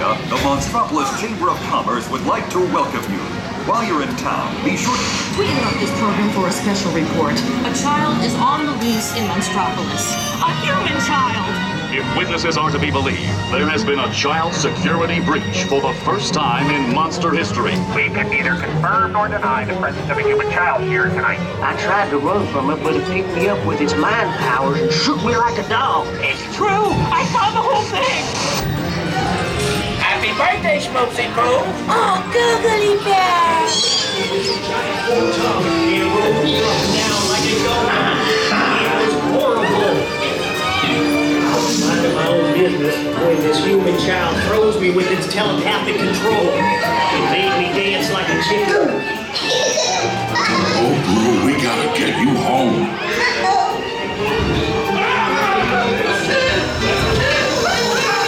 area, the Monstropolis Chamber of Commerce would like to welcome you. While you're in town, be sure to... We interrupt this program for a special report. A child is on the loose in Monstropolis. A human child! If witnesses are to be believed, there has been a child security breach for the first time in monster history. We can neither confirm nor deny the presence of a human child here tonight. I tried to run from it, but it picked me up with its mind powers and shook me like a dog. It's true! I saw the whole thing! Happy birthday, Smokesy Poo! Oh, googly bear! Minding my own business when this human child throws me with its telepathic control. It made me dance like a chicken. Oh, Blue, we gotta get you home.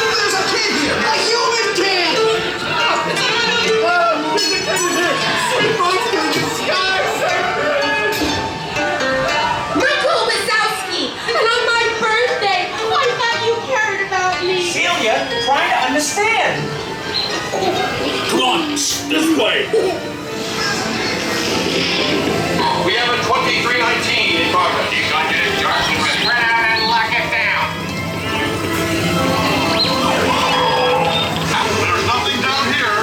There's a kid here! A human kid! There's a kid here! Some monster in the sky! Michael Wazowski! And on my birthday, I thought you cared about me! Celia, trying to understand. Come on, this way. We have a 2319 in progress. You got your charge ready. Spread out and lock it down. There's nothing down here.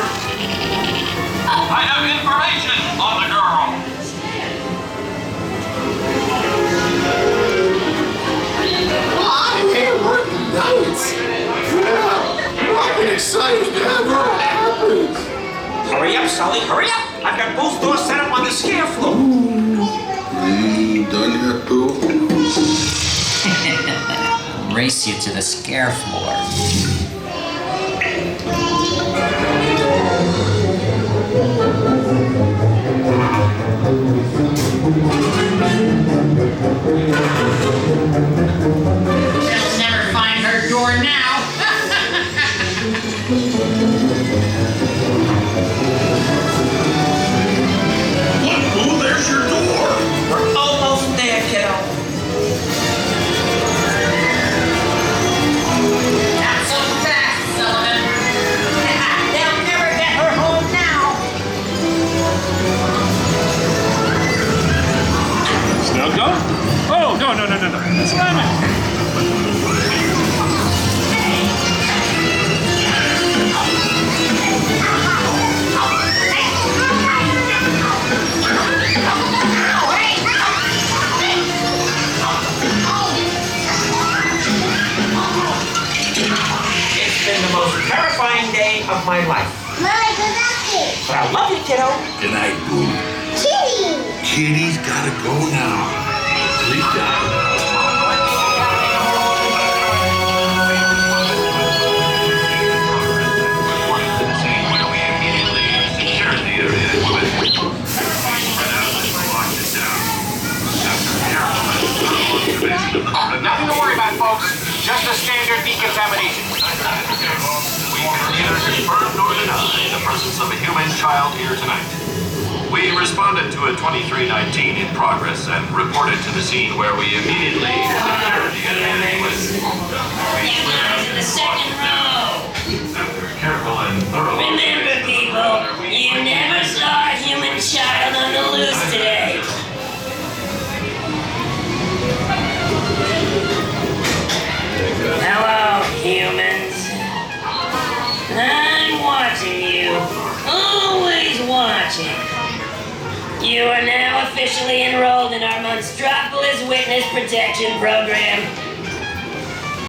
I have information on the girl. I am working nights. Yeah, nothing exciting ever happens. Hurry up, Sully, hurry up! I've got both doors set up on the scare floor. Ain't done yet, Boo. Race you to the scare floor. She'll never find her door now. What, Boo? There's your door. We're almost there, kiddo. Not so fast, Sullivan. They'll never get her home now. Still go? Oh, no. Slam it. It's been the most terrifying day of my life. But I love you, kiddo. Good night, Boo. Kitty's gotta go now. Sleep down. Nothing to worry about, folks. Just a standard decontamination. We can neither confirm nor deny the presence of a human child here tonight. We responded to a 2319 in progress and reported to the scene where we immediately secured the identity with... The second row! After careful and thorough... Remember, people, you never saw a human child on the loose today. Hello, humans. I'm watching you. Always watching. You are now officially enrolled in our Monstropolis Witness Protection Program.